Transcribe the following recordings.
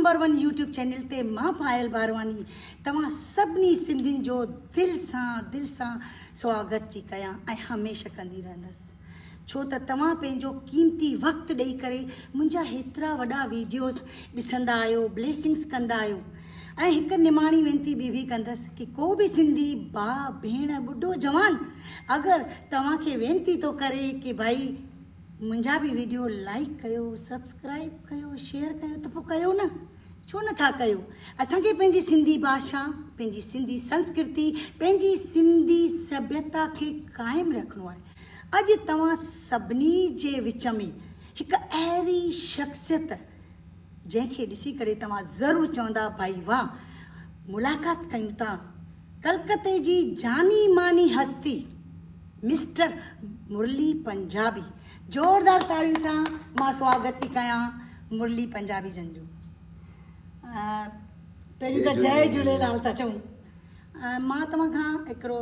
Number 1 YouTube channel ते मां पायल बारवानी तव्हां सभिनी सिंधियुनि जो दिलि सां स्वागत थी कयां ऐं हमेशह कंदी रहंदसि। छो त तव्हां पंहिंजो क़ीमती वक़्तु ॾेई करे मुंहिंजा हेतिरा वॾा वीडियोस ॾिसंदा आहियो, ब्लेसिंग्स कंदा आहियो। ऐं हिकु निमाणी वेनती ॿी बि कंदसि कि को बि सिंधी भाउ भेण ॿुढो जवान अगरि तव्हांखे वेनती थो करे कि भाई मुंहिंजा बि वीडियो लाइक कयो, सब्सक्राइब कयो, शेयर कयो, त पोइ कयो न, छो नथा कयो। असांखे पंहिंजी सिंधी भाषा, पंहिंजी सिंधी संस्कृति, पंहिंजी सिंधी सभ्यता खे क़ाइमु रखिणो आहे। अॼु तव्हां सभिनी जे विच में हिकु अहिड़ी शख़्सियत जंहिंखे ॾिसी करे तव्हां ज़रूरु चवंदा भाई वाह, मुलाक़ात कयूं था। कलकत्ते जी जानी मानी हस्ती मिस्टर मुरली पंजाबी। ज़ोरदार तालियुनि सां मां स्वागत थी कयां मुरली पंजाबी जन जो। पहिरीं त जय झूलेलाल था चऊं। मां तव्हां खां हिकिड़ो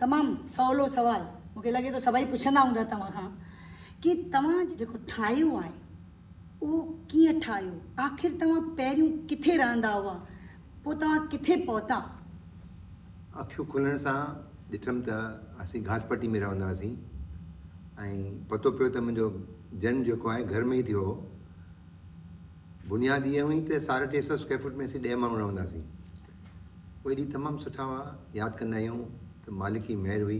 तमामु सवलो सुवालु, मूंखे लॻे थो सभई पुछंदा हूंदा तव्हां खां, कि तव्हां जेको ठाहियो आहे उहो कीअं ठाहियो, आख़िर तव्हां पहिरियों किथे रहंदा हुआ, पोइ तव्हां किथे पहुता? अखियूं खुलण सां ॾिठमि त असीं घासपट्टी में रहंदा हुआसीं ऐं पतो पियो त मुंहिंजो जन्म जेको आहे घर में ई थियो हो। बुनियादु इहा हुई त 350 स्क्वायर फुट में असीं 10 माण्हू रहंदासीं। उहे ॾींहं तमामु सुठा हुआ, यादि कंदा आहियूं त मालिक जी महिर हुई,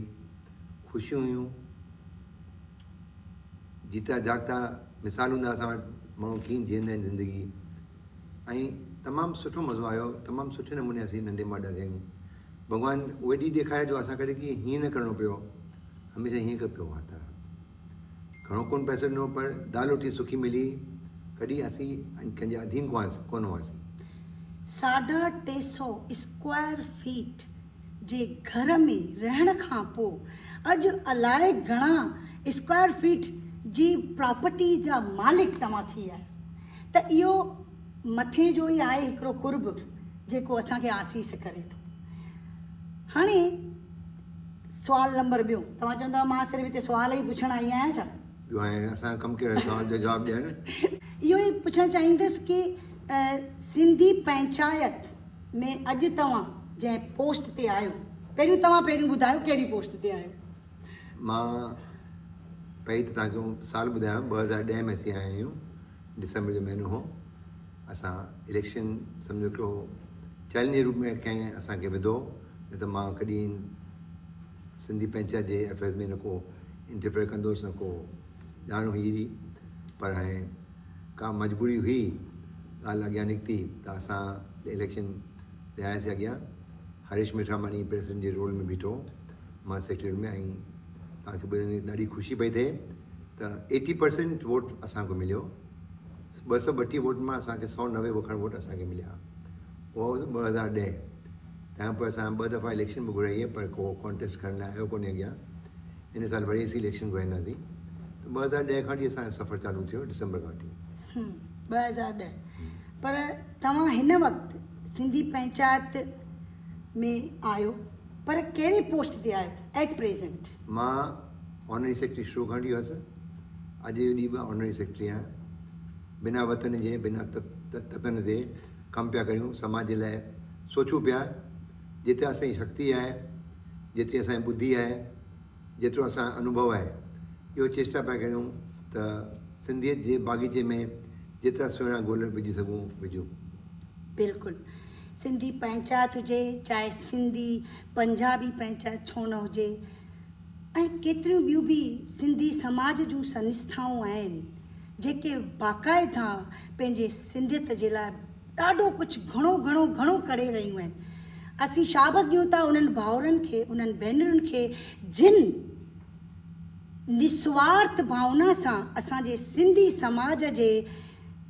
ख़ुशियूं हुयूं, जीता जागता मिसाल हूंदा असां वटि माण्हू कीअं जीअंदा आहिनि ज़िंदगी, ऐं तमामु सुठो मज़ो आयो। तमामु सुठे नमूने असीं नंढे मां वॾा थियूं। भॻवानु उहे ॾींहुं ॾेखारे जो असां कॾहिं की हीअं न करिणो पियो, हमेशह हीअं कयो आहे। त घणो कोन पैसो ॾिनो पर दाल रोटी सुखी मिली, कॾहिं असीं कंहिंजे अधीन कोन हुआसीं। 350 स्क्वायर फीट जे घर में रहण खां पोइ अॼु अलाए घणा स्क्वायर फीट जी प्रॉपर्टी जा मालिक तव्हां थी आहियो। त इहो मथे जो ई आहे हिकिड़ो कुर्ब जेको असांखे आसीस करे थो। हाणे सुवाल नंबर 2, तव्हां चवंदा मां सिर्फ़ु हिते सुवाल ई पुछण आई आहियां छा? असां कमु कयो सवाल जो जवाबु ॾियणु। इहो ई पुछणु चाहींदसि कि सिंधी पंचायत में अॼु तव्हां जंहिं पोस्ट ते आहियो, पहिरियों ॿुधायो कहिड़ी पोस्ट ते आहियो? मां पहिरीं त तव्हांखे साल ॿुधायां, 2010 में असीं आया आहियूं, दिसंबर जो महीनो हो। असां इलेक्शन सम्झो हिकिड़ो चैलेंज जे रूप में कंहिं असांखे विधो, न त मां कॾहिं सिंधी पंचायत जे अफेयर्स में न को इंटरफेयर कंदोसि, न को ॼाण हुई हुई। पर हाणे का मजबूरी हुई, ॻाल्हि अॻियां निकिती त असां इलेक्शन ते आयासीं अॻियां। हरीश मिठामानी प्रेसिडेंट जे रोल में बीठो, मां सेक्रेटरी में। ऐं तव्हांखे ॿुधाईंदे ॾाढी ख़ुशी पई थिए त 80% वोट असांखे मिलियो। 232 वोट मां असांखे 190 वोट असांखे मिलिया। उहो 2010। तंहिं पोइ असां 2 दफ़ा इलेक्शन बि घुराई आहे, पर को कॉन्टेस्ट करण लाइ आयो कोन्हे अॻियां। इन साल वरी असीं इलेक्शन घुराईंदासीं। त 2010 खां वठी असांजो सफ़र चालू थियो, दिसंबर खां वठी। 2010। पर तव्हां हिन वक़्तु सिंधी पंचायत में आहियो, पर कहिड़ी पोस्ट ते आहियो एट प्रेज़ेंट? मां ऑनरी सेक्रेटरी शुरू खां वठी हुअसि, अॼु जो ॾींहुं बि ऑनरी सेक्रेटरी आहियां। बिना वतन जे, बिना ततन ते कमु पिया कयूं, समाज जे लाइ सोचूं पिया। जेतिरा असांजी शक्ति आहे, जेतिरी असांजी ॿुधी आहे, जेतिरो असांजो अनुभव आहे, इहो चेष्टा पिया कयूं त सिंधियत जे बाग़ीचे में जेतिरा सुहिणा गुल विझी सघूं विझूं। बिल्कुलु। सिंधी पंचायत हुजे, चाहे सिंधी पंजाबी पंचायत छो न हुजे, ऐं केतिरियूं ॿियूं बि सिंधी समाज जूं संस्थाऊं आहिनि जेके बाक़ाइदा पंहिंजे सिंधियत जे लाइ ॾाढो कुझु घणो करे रहियूं आहिनि। असीं शाबस ॾियूं था उन्हनि भाउरनि खे, उन्हनि भेनरुनि खे जिन निस्वार्थ भावना सां असांजे सिंधी समाज जे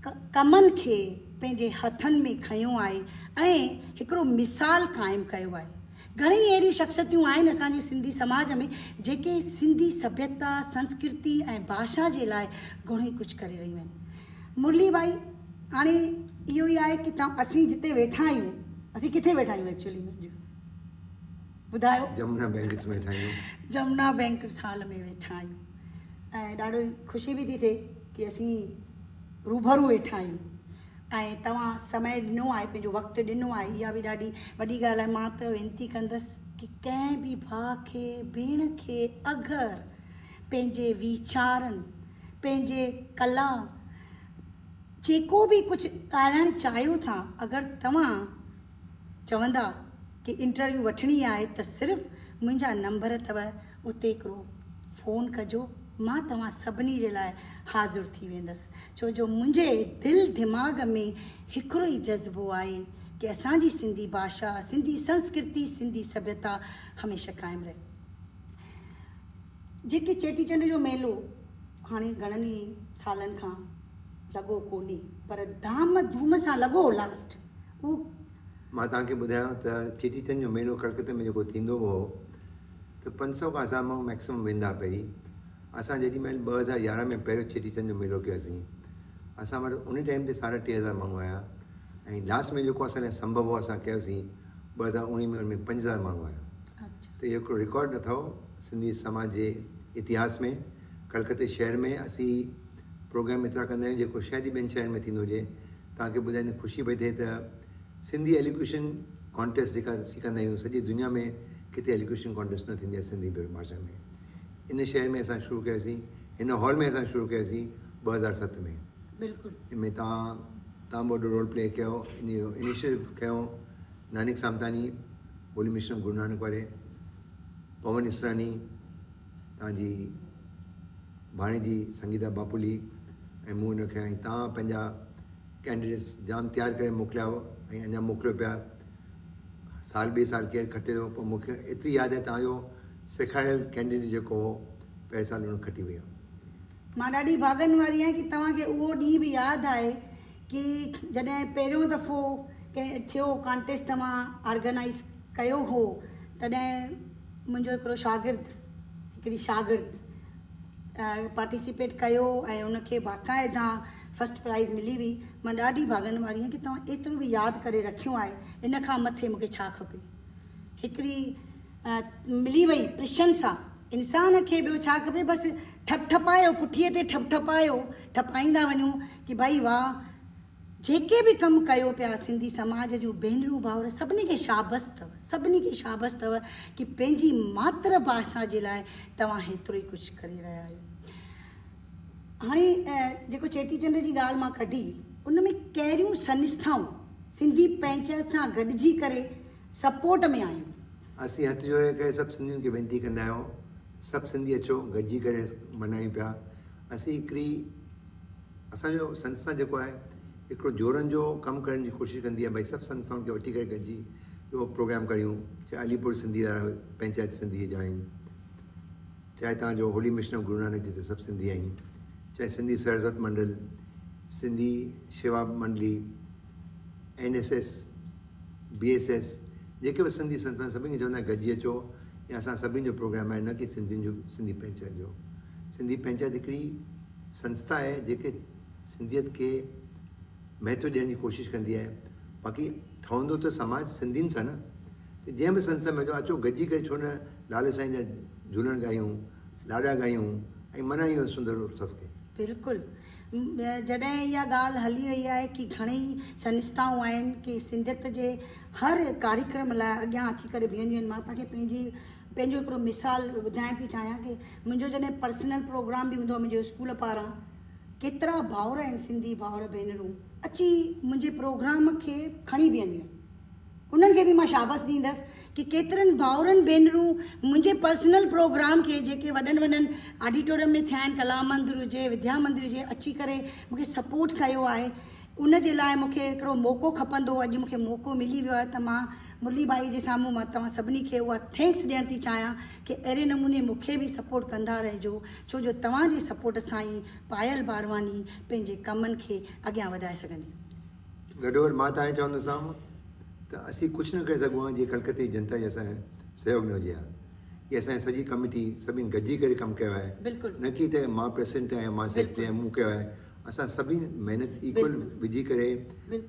कमनि खे पंहिंजे हथनि में खयो आहे ऐं हिकिड़ो मिसाल क़ाइमु कयो आहे। घणेई अहिड़ियूं शख़्सियतूं आहिनि असांजे सिंधी समाज में जेके सिंधी सभ्यता, संस्कृति ऐं भाषा जे लाइ घणो ई कुझु करे रहियूं आहिनि। मुरली भाई, हाणे इहो ई आहे कि असीं जिते वेठा आहियूं, असीं किथे वेठा आहियूं एक्चुअली में ॿुधायो? जमुना बैंक में वेठा आहियूं। जमुना बैंक साल में वेठा आहियूं ऐं ॾाढो ख़ुशी बि थी थिए कि असीं रूबरू वेठा आहियूं। ऐं तव्हां समय ॾिनो आहे, पंहिंजो वक़्तु ॾिनो आहे, इहा बि ॾाढी वॾी ॻाल्हि आहे। मां त वेनिती कंदसि कि कंहिं बि भाउ खे भेण खे अगरि पंहिंजे वीचारनि, पंहिंजे कला, जेको बि कुझु ॻाल्हाइणु चाहियो था, अगरि तव्हां चवंदा कि इंटरव्यू वठणी आहे त सिर्फ़ु मुंहिंजा नंबर अथव, उते हिकिड़ो फ़ोन कजो, मां तव्हां सभिनी जे लाइ हाज़िर थी वेंदसि। छो जो मुंहिंजे दिलि दिमाग़ में हिकिड़ो ई जज़्बो आहे कि असांजी सिंधी भाषा, सिंधी संस्कृति, सिंधी सभ्यता हमेशह क़ाइमु रहे। जेके चेटीचंड जो मेलो हाणे घणनि ई सालनि खां लॻो कोन्हे, पर धाम धूम सां लॻो लास्ट, उहो मां तव्हांखे ॿुधायां त चेटीचंड जो मेलो कलकत्ते में जेको थींदो हो त 500 खां असां माण्हू मैक्सिमम वेंदा पहिरीं। असां जेॾीमहिल 2011 में पहिरियों चेटीचंड जो मेलो कयोसीं, असां वटि उन टाइम ते 3500 माण्हू आया, ऐं लास्ट में जेको असां लाइ संभव हो असां कयोसीं 2019 में, उनमें 5000 माण्हू आया। त इहो हिकिड़ो रिकॉर्ड अथव सिंधी समाज जे इतिहास में। कलकत्ते शहर में असीं प्रोग्राम एतिरा कंदा आहियूं जेको शायदि ॿियनि शहरनि में थींदो हुजे। तव्हांखे ॿुधाईंदे ख़ुशी पई थिए त सिंधी एलिक्यूशन कॉन्टेस्ट जेका असीं कंदा आहियूं, सॼी दुनिया में किथे एलिक्यूशन कॉन्टेस्ट न थींदी आहे सिंधी भाषा में। इन शहर में असां शुरू कयोसीं, हिन हॉल में असां शुरू कयोसीं 2007 में। बिल्कुलु इनमें तव्हां वॾो रोल प्ले कयो, इन जो इनिशिएटिव खयो नानिक सामतानी, होली मिशन गुरु नानक वारे, पवन इसरानी, तव्हांजी भाणेजी संगीता बापुली, ऐं मूं हुन खे, ऐं तव्हां पंहिंजा कैंडिडेट्स जाम तयारु करे मोकिलिया हो, ऐं अञा मोकिलियो पिया। साल ॿिए साल केरु खटे थो, पोइ मूंखे एतिरी यादि आहे तव्हांजो सेखारियल कैंडिडेट जेको हो पहिरें साल हुन खटी वियो। मां ॾाढी भाॻनि वारी आहियां कि तव्हांखे उहो ॾींहुं बि यादि आहे कि जॾहिं पहिरियों दफ़ो थियो कॉन्टेस्ट तव्हां ऑर्गेनाइज़ कयो हो, तॾहिं मुंहिंजो हिकिड़ो हिकिड़ी शागिर्द पार्टिसिपेट कयो ऐं उनखे बाक़ाइदा फस्ट प्राइज़ मिली हुई। मां ॾाढी भाॻनि वारी आहियां कि तव्हां एतिरो बि यादि करे रखियो आहे। इन खां मथे मूंखे छा खपे, हिकिड़ी मिली वई प्रशंसा, इंसान खे ॿियो छा खपे, बसि ठपठपायो, पुठीअ ते ठपठपायो, ठपाईंदा वञूं कि भाई वाह, जेके बि कमु कयो पिया सिंधी समाज जूं भेनरूं भाउर, सभिनी खे शाबस अथव, सभिनी खे शाबस अथव कि पंहिंजी मातृभाषा जे लाइ तव्हां हेतिरो ई कुझु करे रहिया आहियो। हाणे जेको चेटीचंड जी ॻाल्हि मां कढी, उन में कहिड़ियूं संस्थाऊं सिंधी पंचायत सां गॾिजी करे सपोर्ट में आहियूं? असीं हथ जोड़े करे सभु सिंधियुनि खे वेनिती कंदा आहियूं, सभु सिंधी अचो गॾिजी करे मल्हायूं पिया। असीं हिकिड़ी, असांजो संस्था जेको आहे हिकिड़ो जोड़नि जो कमु करण जी कोशिशि कंदी आहे, भई सभु संस्थाउनि खे वठी करे गॾिजी इहो प्रोग्राम करियूं। चाहे अलीपुर सिंधी पंचायत सिंधी जा आहिनि, चाहे तव्हांजो होली मिशन गुरु नानक जिते सभु सिंधी आहिनि, चाहे सिंधी सरस्वत मंडल, सिंधी शेवा मंडली, NSS, BSS, जेके बि सिंधी संस्था, सभिनी खे चवंदा आहिनि गॾिजी अचो। या असां सभिनी जो प्रोग्राम आहे, न कि सिंधियुनि जो, सिंधी पंचायत जो। सिंधी पंचायत हिकिड़ी संस्था आहे जेके सिंधियत खे महत्व ॾियण जी कोशिशि कंदी आहे। बाक़ी ठहंदो त समाज सिंधियुनि सां न, जंहिं बि संस्था में अचो गॾिजी करे, छो न लाल साईं जा झूलण ॻायूं, लाॾा ॻायूं ऐं मल्हायूं सुंदर उत्सव खे। बिल्कुलु, जॾहिं इहा ॻाल्हि हली रही आहे कि घणेई संस्थाऊं आहिनि कि सिंधियत जे हर कार्यक्रम लाइ अॻियां अची करे बीहंदियूं आहिनि। मां तव्हांखे पंहिंजो हिकिड़ो मिसाल ॿुधाइण थी चाहियां कि मुंहिंजो जॾहिं पर्सनल प्रोग्राम बि हूंदो आहे मुंहिंजे स्कूल पारां, केतिरा भाउर आहिनि सिंधी भाउर भेनरूं अची मुंहिंजे प्रोग्राम खे खणी बीहंदियूं आहिनि। उन्हनि खे बि मां शाबाश ॾींदसि कि केतिरनि भाउरनि भेनरूं मुंहिंजे पर्सनल प्रोग्राम खे, जेके वॾनि वॾनि ऑडिटोरियम में थिया आहिनि, कला मंदिर हुजे, विद्या मंदिर हुजे, अची करे मूंखे सपोर्ट कयो आहे। उन जे लाइ मूंखे हिकिड़ो मौक़ो खपंदो, अॼु मूंखे मौक़ो मिली वियो आहे त मां मुरली बाई जे साम्हूं मां तव्हां सभिनी खे उहा थैंक्स ॾियण थी चाहियां कि अहिड़े नमूने मूंखे बि सपोर्ट कंदा रहिजो, छो जो तव्हांजे सपोर्ट सां ई पायल बारवानी पंहिंजे कमनि खे अॻियां वधाए सघंदी। गॾोगॾु मां तव्हांखे चवंदोसांव त असीं कुझु न करे सघूं हा, जीअं कलकत्ते जी जनता जी असांखे सहयोग न हुजे हा। इहा असांजी सॼी कमिटी सभिनी गॾिजी करे कमु कयो आहे। बिल्कुलु न कि त मां प्रेसिडेंट आहियां, मां सेक्रेटरी आहियां, मूं कयो आहे। असां सभिनी महिनत इक्वल विझी करे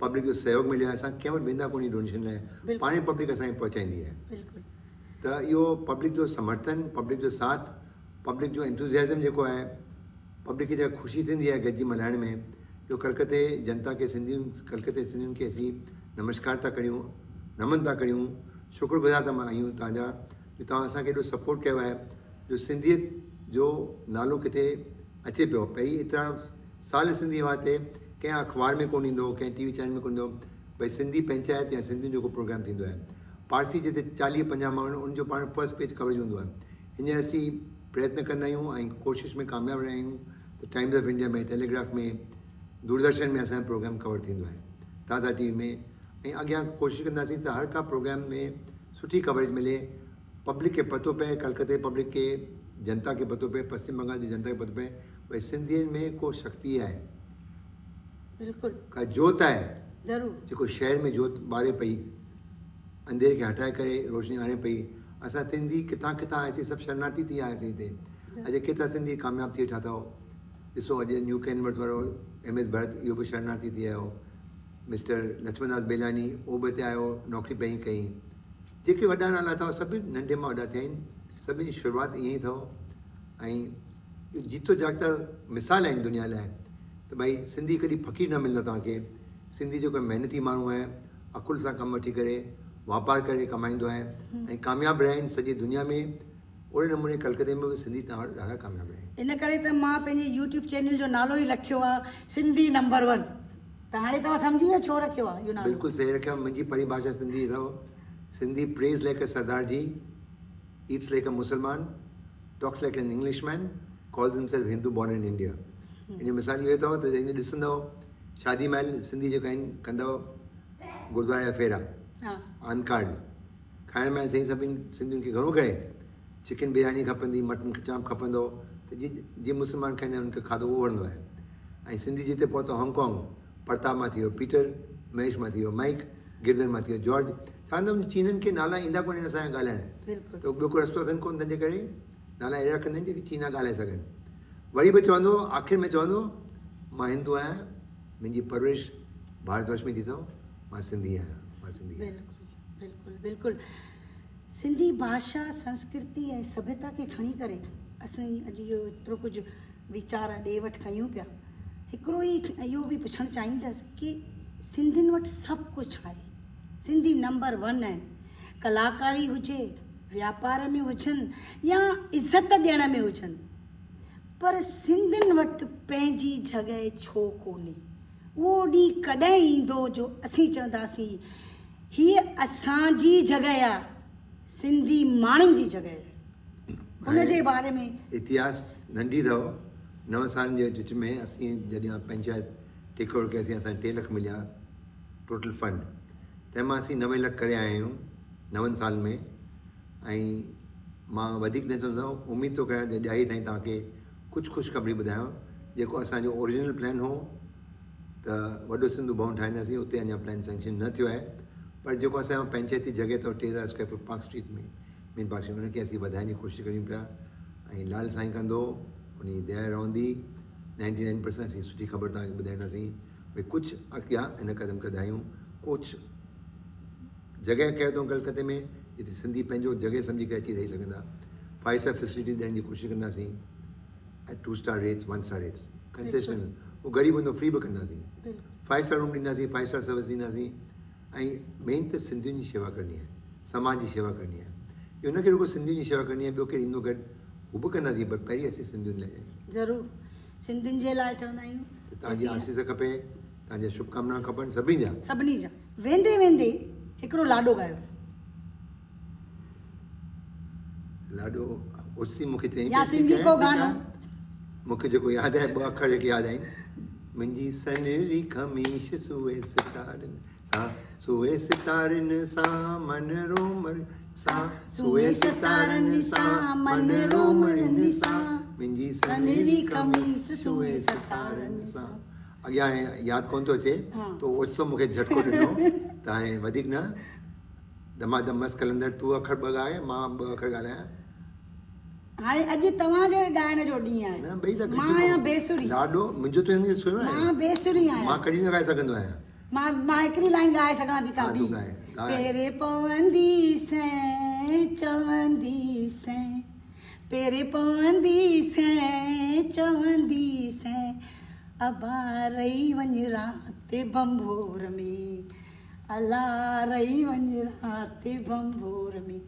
पब्लिक जो सहयोग मिलियो आहे। असां कंहिं वटि वेंदा कोन्हे डोनेशन लाइ, पाणे पब्लिक असांखे पहुचाईंदी आहे। त इहो पब्लिक जो समर्थन, पब्लिक जो साथ, पब्लिक जो एंथुजियाज़म जेको आहे, पब्लिक खे जेका ख़ुशी थींदी आहे गॾिजी मल्हाइण में, जो कलकत्ते जनता खे कलकत्ते सिंधियुनि खे असीं नमस्कार था करियूं, नमन था करियूं, शुक्रगुज़ार था आहियूं तव्हांजा जो तव्हां असांखे एॾो सपोर्ट कयो आहे, जो सिंधियत जो नालो किथे अचे पियो। पहिरीं एतिरा साल सिंधी हुआ हिते, कंहिं अख़बार में कोन ईंदो, कंहिं टी वी चैनल में कोन ईंदो, भई सिंधी पंचायत या सिंधियुनि जो को प्रोग्राम थींदो आहे। पारसी जिते 40-50 माण्हू उनजो पाण फर्स्ट पेज कवरेज हूंदो आहे। हींअर असीं प्रयत्न कंदा आहियूं ऐं कोशिशि में कामयाबु रहिया आहियूं त टाइम्स ऑफ इंडिया में, टेलीग्राफ में, दूरदर्शन में असांजो प्रोग्राम कवर थींदो आहे, ताज़ा टीवी में। ऐं अॻियां कोशिशि कंदासीं त हर का प्रोग्राम में सुठी कवरेज मिले, पब्लिक खे पतो पए, कलकत्ते पब्लिक खे, जनता खे पतो पए, पश्चिम बंगाल जी जनता खे पतो पए भई सिंधियुनि में को शक्ति आहे, बिल्कुलु का जोत आहे, ज़रूरु जेको शहर में जोत ॿारे पई, अंधेरे खे हटाए करे रोशनी आणे पई। असां सिंधी किथां किथां आयासीं, सभु शरणार्थी थी आयासीं हिते। अॼु केतिरा सिंधी कामयाबु थी वेठा अथव। ॾिसो अॼु न्यू कैनवर्थ वारो MS भरत, इहो बि शरणार्थी थी आयो। मिस्टर लक्ष्मणदास बेलानी, उहो बि हिते आयो, नौकिरी पंहिंजी कई। जेके वॾा नाला अथव सभु नंढे मां वॾा थिया आहिनि, सभिनी जी शुरूआति ईअं ई अथव। ऐं जीतो जागता मिसाल आहिनि दुनिया लाइ त भई सिंधी कॾहिं फ़क़ीर न मिलंदो तव्हांखे। सिंधी जेको महिनती माण्हू आहे, अकुल सां कमु वठी करे, वापार करे कमाईंदो आहे ऐं कामयाबु रहिया आहिनि सॼी दुनिया में। ओड़े नमूने कलकत्ते में बि सिंधी ॾाढा कामयाबु रहिया आहिनि। इन करे त मां पंहिंजे YouTube चैनल जो नालो ई रखियो आहे सिंधी नंबर 1। त हाणे तव्हां सम्झी वियो छो रखियो आहे इहो नालो? बिल्कुलु सही रखियो। मुंहिंजी परिभाषा सिंधी अथव, Sindhi prays like a Sardar ji, it's like a Musalman, talks like an Englishman, calls himself Hindu born in India. इन जो मिसाल इहो अथव त इन ॾिसंदव शादी महल सिंधी जेका आहिनि कंदव, गुरुद्वारे जा फेरा, हा आन कार्ड, खाइण महिल साईं सभिनि सिंधियुनि खे घणो करे चिकन बिरयानी खपंदी, मटन चांप खपंदो, त जीअं मुस्लमान खाईंदा आहिनि उनखे खाधो उहो वणंदो आहे। ऐं सिंधी जिते पहुतो हांगकांग, प्रताप मां थी वियो पीटर, महेश मां थी वियो माइक, गिरधर मां थी वियो जॉर्ज। छा चीननि खे नाला ईंदा कोन आहिनि असांजा ॻाल्हाइण, त ॿियो को रस्तो अथनि कोन, तंहिंजे करे नाला अहिड़ा कंदा आहिनि जेके चीना ॻाल्हाए सघनि। वरी बि चवंदो, आख़िर में चवंदो, मां हिंदू आहियां, मुंहिंजी परवरिश भारतवर्ष में थी अथव, मां सिंधी आहियां, मां सिंधी आहियां। बिल्कुलु बिल्कुल। सिंधी भाषा, संस्कृति ऐं सभ्यता खे खणी करे असां अॼु इहो एतिरो कुझु वीचार ॾे वठि कयूं पिया। हिकिड़ो ई इहो बि पुछणु चाहींदसि कि सिंधियुनि वटि सभु कुझु आहे, सिंधी नंबर 1 आहिनि, कलाकारी हुजे, व्यापार में हुजनि या इज़त ॾियण में हुजनि, पर सिंधियुनि वटि पंहिंजी जॻह छो कोन्हे? उहो ॾींहुं कॾहिं ईंदो जो असीं चवंदासीं हीअ असांजी जॻह आहे, सिंधी माण्हुनि जी जॻह आहे? हुनजे बारे में इतिहास नंढी अथव। 9 सालनि जे विच में असीं जॾहिं पंचायत टेकओवर कयोसीं, असां 3 लख मिलिया टोटल फंड, तंहिंमां असीं 9 लख करे आया आहियूं 9 साल में। ऐं मां वधीक न चवंदो, उमेदु थो कयां त ॾाई ताईं तव्हांखे कुझु ख़ुशख़बरी ॿुधायां। जेको असांजो ओरिजिनल प्लान हो त वॾो सिंधु भवन ठाहींदासीं, उते अञा प्लान सेंक्शन न थियो आहे, पर जेको असांजो पंचायती जॻह अथव 3000 स्क्वायर फुट पार्क स्ट्रीट में, मेन पार्क स्ट्रीट, उनखे असीं वधाइण जी कोशिशि करियूं पिया। ऐं लाल साईं कंदो, उन जी दया रहंदी, 99% असीं सुठी ख़बर तव्हांखे ॿुधाईंदासीं भई कुझु अॻियां इन क़दम कंदा आहियूं। कुझु जॻह कयो अथऊं कलकत्ते में जिते सिंधी पंहिंजो जॻह सम्झी करे अची रही सघंदा। 5 स्टार फैसिलिटीज़ ॾियण जी कोशिशि कंदासीं, ऐं 2 star rates, 1 star rates, concessional, उहो ग़रीब हूंदो फ्री बि कंदासीं। 5 स्टार रूम ॾींदासीं, 5 स्टार सर्विस ॾींदासीं। ऐं मेन त सिंधियुनि जी शेवा करणी आहे, समाज जी शेवा करणी आहे। इहो न कि रुगो सिंधियुनि जी शेवा करणी आहे, ॿियो केरु ईंदो गॾु, हू बि कंदासीं, पर पहिरीं असीं सिंधियुनि लाइ ज़रूरु सिंधियुनि जे लाइ चवंदा आहियूं। त तव्हांजी आसीस खपे, तव्हांजा शुभकामना खपनि सभिनी जा। वेंदे वेंदे हिकिड़ो लाॾो ॻायो। लाॾो ओसी मूंखे चई या सिंधी को गानो? मूंखे जेको यादि आहे 2 अखर जेके यादि आहिनि, मुंहिंजी सनरी ख़मीश सुए सितारनि सां, सुए सितारनि सां मन रोमर सां, सुए सितारनि सां मन रोमरनि सां, मुंहिंजी सनरी ख़मीश सुए सितारनि सां। अॻियां यादि कोन थो अचे, त ओचितो मूंखे झटको ॾिनो त हाणे वधीक न दमादम मस्त कलंदर, तूं अखर 2 ॻाए, मां 2 अखर ॻाल्हायां। हाणे अॼु तव्हांजे ॻाइण जो ॾींहुं आहे। न भई, मां आहियां बेसुरी। लाॾो मुंहिंजो त हिन सुहिणो आहे, मां बेसुरी आहियां, मां कॾहिं न ॻाए सघंदो आहियां। मां हिकिड़ी लाइन ॻाए सघां थी का बि। पेरे पवंदी सैं चवंदी सैं, पेरे पवंदी सैं चवंदी सैं, अबा रही वञ राति बंभोर में, अला रही वञ राति बंभोर में।